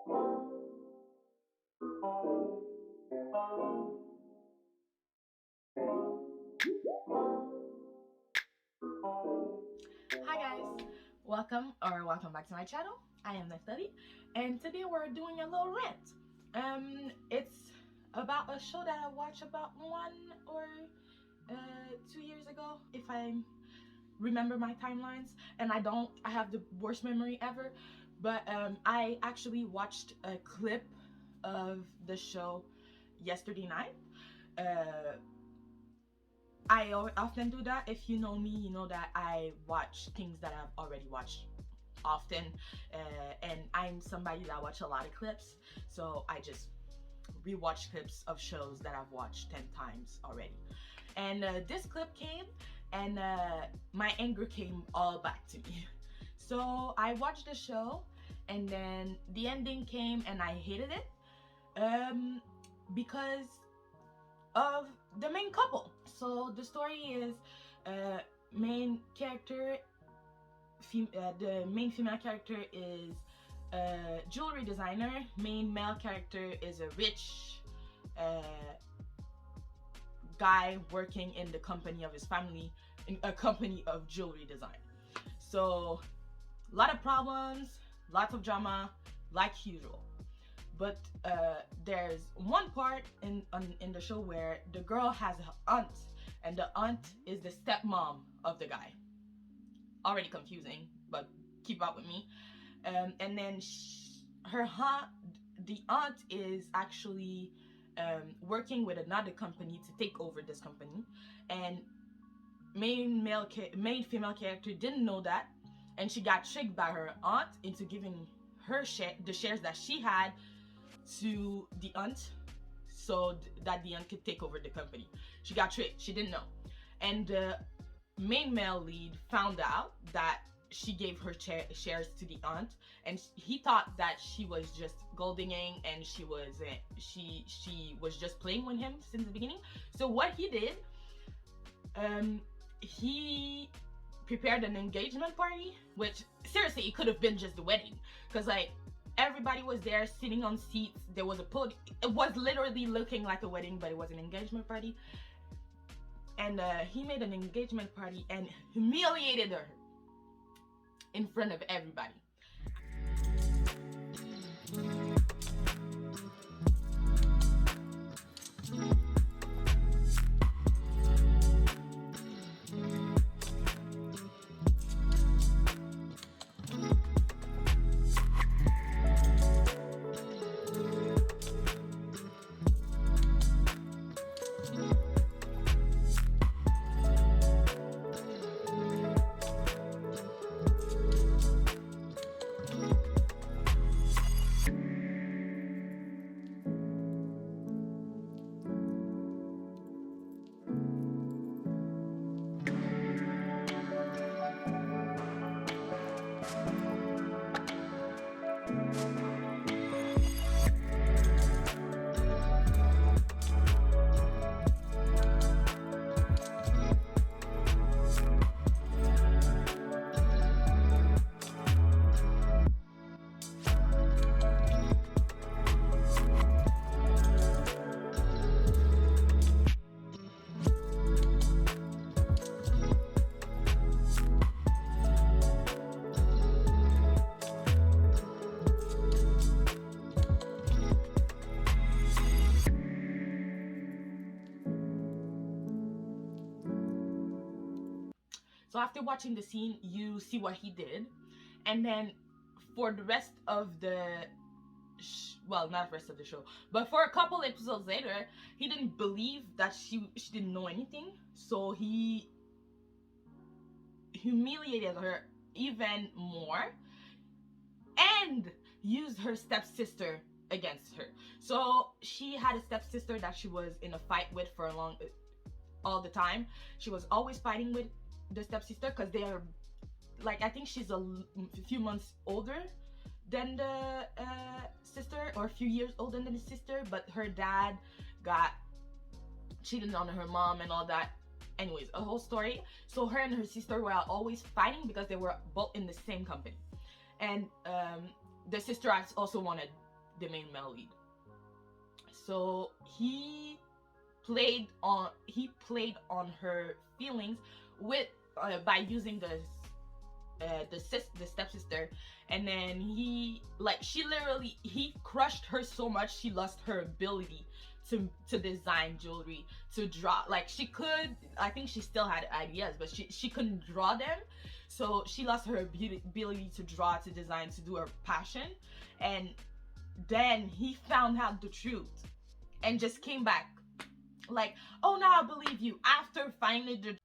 Hi guys, welcome back to my channel. I am Neftali, and today we're doing a little rant. It's about a show that I watched about 1 or 2 years ago, if I remember my timelines, and I don't. I have the worst memory ever, but I actually watched a clip of the show yesterday night. Uh, I often do that. If you know me, you know that I watch things that I've already watched often, and I'm somebody that watch a lot of clips, so I just rewatch clips of shows that I've watched 10 times already. And this clip came, and my anger came all back to me. So I watched the show, and then the ending came, and I hated it because of the main couple. So the story is main character, the main female character is a jewelry designer. Main male character is a rich uh, guy working in the company of his family, in a company of jewelry design. So a lot of problems, lots of drama, like usual. But there's one part in the show where the girl has an aunt, and the aunt is the stepmom of the guy. Already confusing, but keep up with me. And then her aunt, the aunt is actually working with another company to take over this company, and main female character didn't know that, and she got tricked by her aunt into giving her the shares that she had to the aunt, so that the aunt could take over the company. She got tricked. She didn't know, and the main male lead found out that she gave her shares to the aunt, and he thought that she was just gold digging, and she was just playing with him since the beginning. So what he did, he prepared an engagement party, which seriously it could have been just the wedding, because like everybody was there sitting on seats. There was a podium. It was literally looking like a wedding, but it was an engagement party. And he made an engagement party and humiliated her in front of everybody. So after watching the scene, you see what he did, and then for the rest of the well, not the rest of the show, but for a couple episodes later, he didn't believe that she didn't know anything, so he humiliated her even more and used her stepsister against her. So she had a stepsister that she was in a fight with for all the time. She was always fighting with the stepsister because they are like, I think she's a few months older than the sister, or a few years older than the sister, but her dad got cheated on her mom and all that. Anyways, a whole story. So her and her sister were always fighting because they were both in the same company, and the sister also wanted the main male lead. So he played on her feelings with by using the stepsister, and then he crushed her so much she lost her ability to design jewelry, to draw. Like, she could, I think she still had ideas, but she couldn't draw them, so she lost her ability to draw, to design, to do her passion. And then he found out the truth and just came back like, oh, now I believe you, after finding the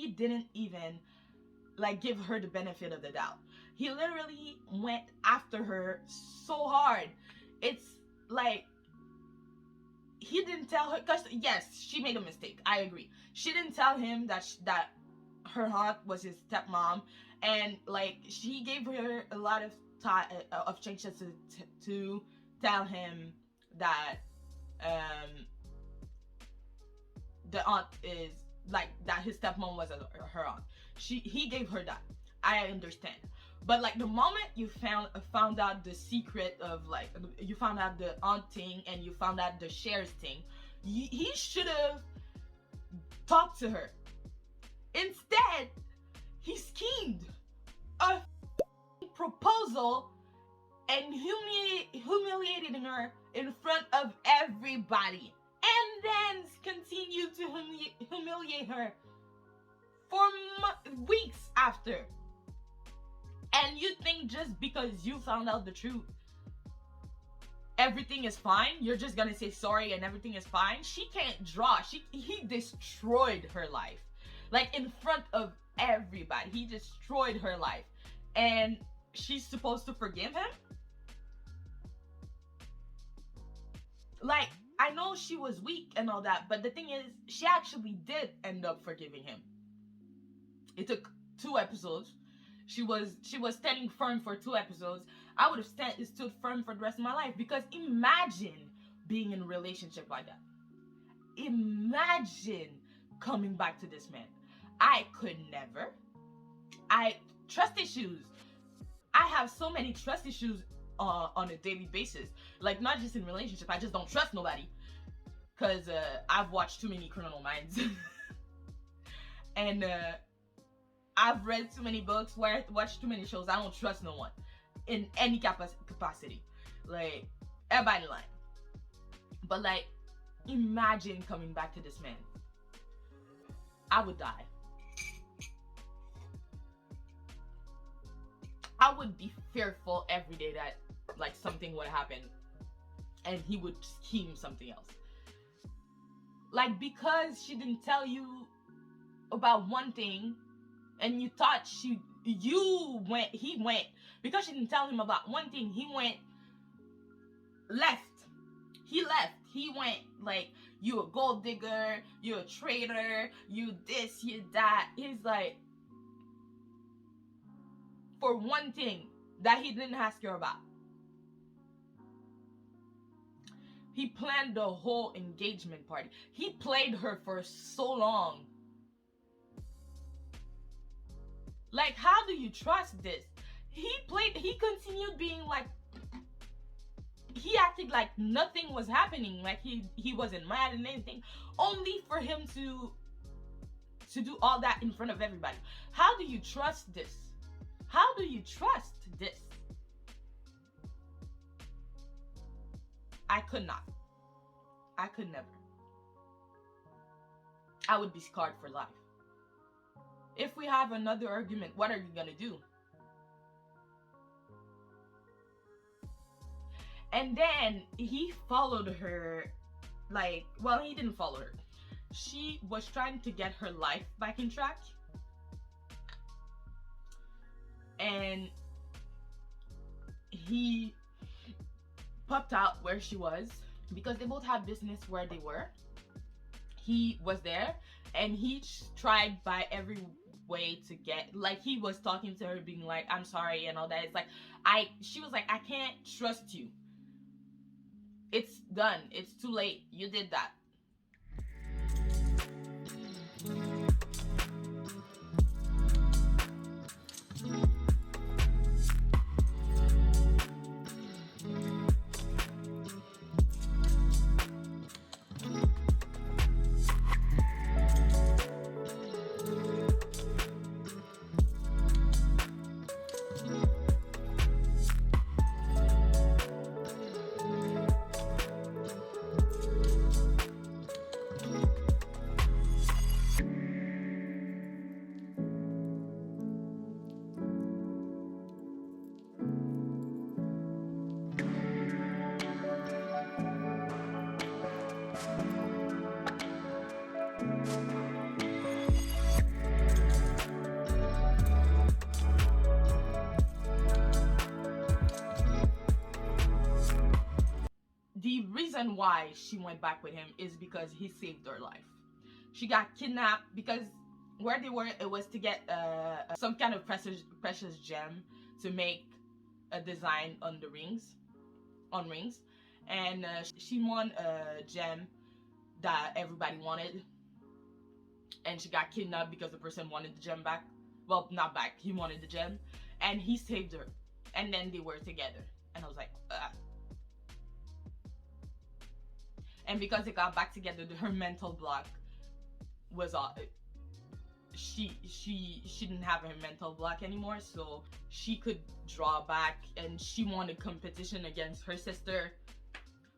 he didn't even like give her the benefit of the doubt. He literally went after her so hard. It's like, he didn't tell her, because yes, she made a mistake, I agree. She didn't tell him that her aunt was his stepmom, and like, she gave her a lot of time of chances to tell him that the aunt is like, that his stepmom was her aunt. He gave her that, I understand. But like, the moment you found out the secret of, like, you found out the aunt thing, and you found out the shares thing, he should have talked to her. Instead, he schemed a proposal and humiliated her in front of everybody, and then continued to humiliate her for weeks after. And you think just because you found out the truth, everything is fine? You're just gonna say sorry and everything is fine? She can't draw. He destroyed her life. Like, in front of everybody. He destroyed her life. And she's supposed to forgive him? Like, I know she was weak and all that, but the thing is, she actually did end up forgiving him. It took 2 episodes. She was standing firm for 2 episodes. I would have stood firm for the rest of my life, because imagine being in a relationship like that. Imagine coming back to this man. I could never. Trust issues. I have so many trust issues on a daily basis. Like, not just in relationship. I just don't trust nobody, because I've watched too many Criminal Minds. And I've read too many books, watched too many shows. I don't trust no one in any capacity. Like, everybody lying. But like, imagine coming back to this man. I would die. I would be fearful every day that like something would happen and he would scheme something else. Like, because she didn't tell you about one thing, and you thought he went, because she didn't tell him about one thing, he left. He went like, you a gold digger, you a traitor, you this, you that. He's like, for one thing that he didn't ask her about. He planned the whole engagement party. He played her for so long. Like, how do you trust this? He continued being like, he acted like nothing was happening, like he wasn't mad and anything, only for him to do all that in front of everybody. How do you trust this? How do you trust this? I could not. I could never. I would be scarred for life. If we have another argument, what are you gonna do? And then he followed her, like, well, he didn't follow her. She was trying to get her life back in track. And he popped out where she was because they both had business where they were. He was there and he tried by every way to get, like, he was talking to her being like, I'm sorry and all that. It's like, she was like, I can't trust you. It's done. It's too late. You did that. The reason why she went back with him is because he saved her life. She got kidnapped because where they were, it was to get some kind of precious gem to make a design on the rings, and she won a gem that everybody wanted, and she got kidnapped because the person wanted the gem back. Well, not back. He wanted the gem, and he saved her, and then they were together. And I was like, ugh. And because they got back together, her mental block was all. She didn't have her mental block anymore, so she could draw back, and she wanted competition against her sister,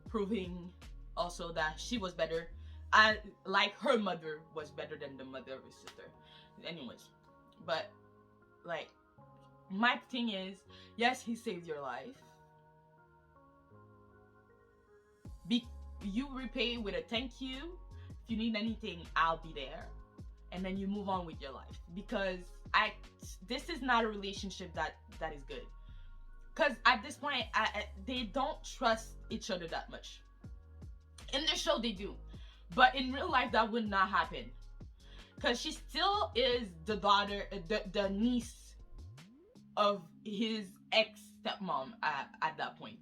proving also that she was better. Like her mother was better than the mother of his sister. Anyways, but like, my thing is, yes, he saved your life. You repay with a thank you. If you need anything, I'll be there. And then you move on with your life, because this is not a relationship that is good. Because at this point, they don't trust each other that much. In the show, they do, but in real life, that would not happen. Because she still is the daughter, the niece of his ex stepmom at that point.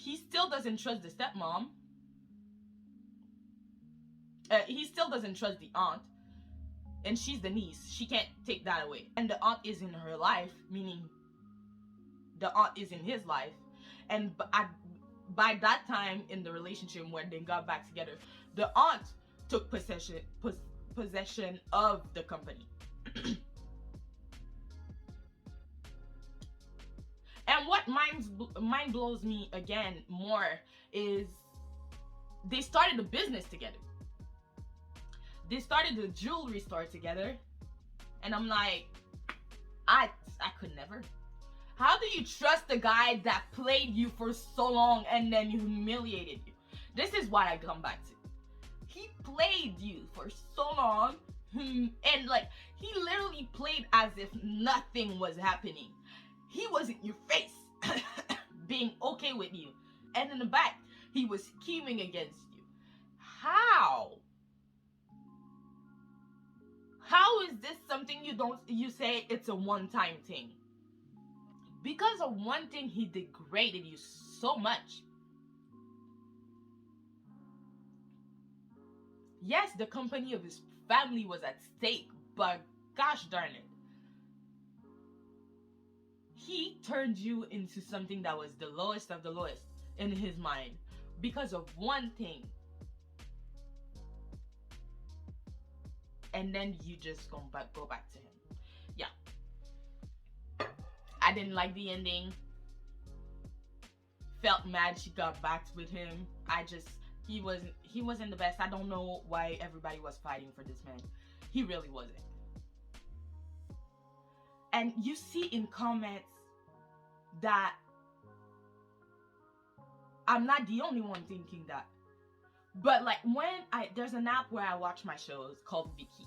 He still doesn't trust the stepmom. He still doesn't trust the aunt. And she's the niece. She can't take that away. And the aunt is in her life, meaning the aunt is in his life. And by that time in the relationship when they got back together, the aunt took possession of the company. And what mind blows me again more is they started a business together. They started a jewelry store together. And I'm like, I could never. How do you trust the guy that played you for so long and then humiliated you? This is what I come back to. He played you for so long, and like, he literally played as if nothing was happening. He was in your face, being okay with you. And in the back, he was scheming against you. How? How is this something you say it's a one-time thing? Because of one thing, he degraded you so much. Yes, the company of his family was at stake, but gosh darn it. he turned you into something that was the lowest of the lowest in his mind because of one thing. And then you just go back to him. Yeah. I didn't like the ending. Felt mad she got back with him. He wasn't the best. I don't know why everybody was fighting for this man. He really wasn't. And you see in comments that I'm not the only one thinking that. But like there's an app where I watch my shows called Viki.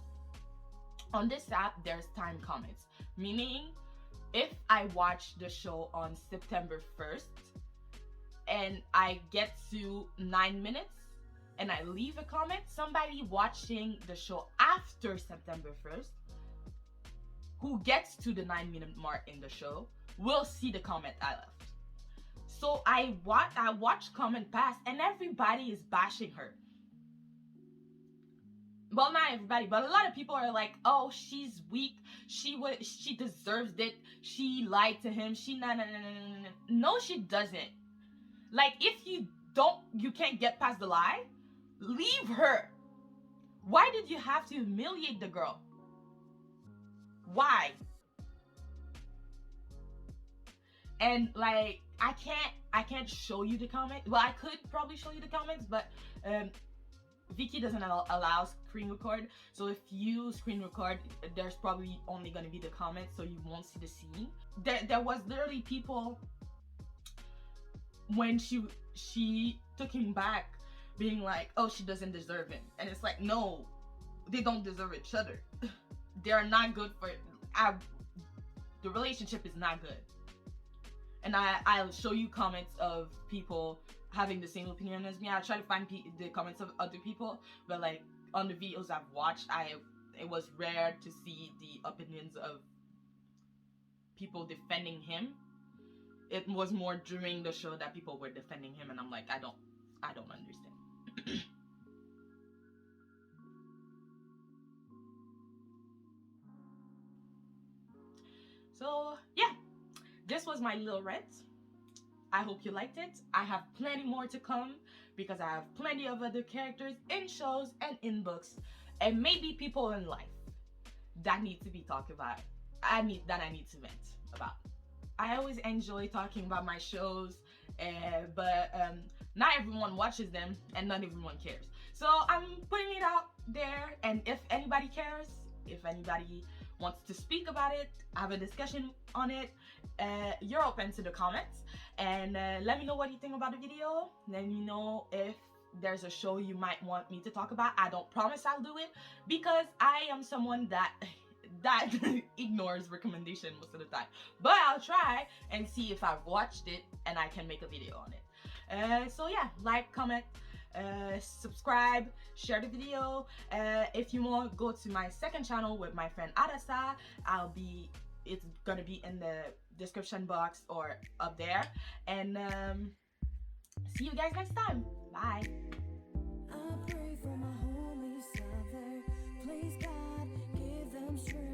On this app, there's time comments, meaning if I watch the show on September 1st and I get to 9 minutes and I leave a comment, somebody watching the show after September 1st who gets to the 9-minute mark in the show will see the comment I left. So I watch comment pass and everybody is bashing her. Well, not everybody, but a lot of people are like, "Oh, she's weak. She deserves it. She lied to him. No, she doesn't. Like, if you can't get past the lie, leave her. Why did you have to humiliate the girl? Why?" And like, I can't show you the comment. Well, I could probably show you the comments, but Viki doesn't allow screen record. So if you screen record, there's probably only going to be the comments, so you won't see the scene. There was literally people when she took him back being like, "Oh, she doesn't deserve him." And it's like, no, they don't deserve each other. They are not good for the relationship is not good. And I'll show you comments of people having the same opinion as me. I try to find the comments of other people, but like on the videos I've watched, it was rare to see the opinions of people defending him. It was more during the show that people were defending him, and I'm like, I don't understand. So yeah, this was my little rant. I hope you liked it. I have plenty more to come because I have plenty of other characters in shows and in books, and maybe people in life that need to be talked about. I need to vent about. I always enjoy talking about my shows, but not everyone watches them and not everyone cares. So I'm putting it out there, and if anybody cares, if anybody wants to speak about it, have a discussion on it, you're open to the comments. And let me know what you think about the video. Let me know if there's a show you might want me to talk about. I don't promise I'll do it because I am someone that ignores recommendation most of the time. But I'll try and see if I've watched it and I can make a video on it. So yeah, like, comment, subscribe, share the video. If you want, go to my second channel with my friend Adasa. It's gonna be in the description box or up there. And see you guys next time. Bye. I pray for my homies out there. Please God, give them strength.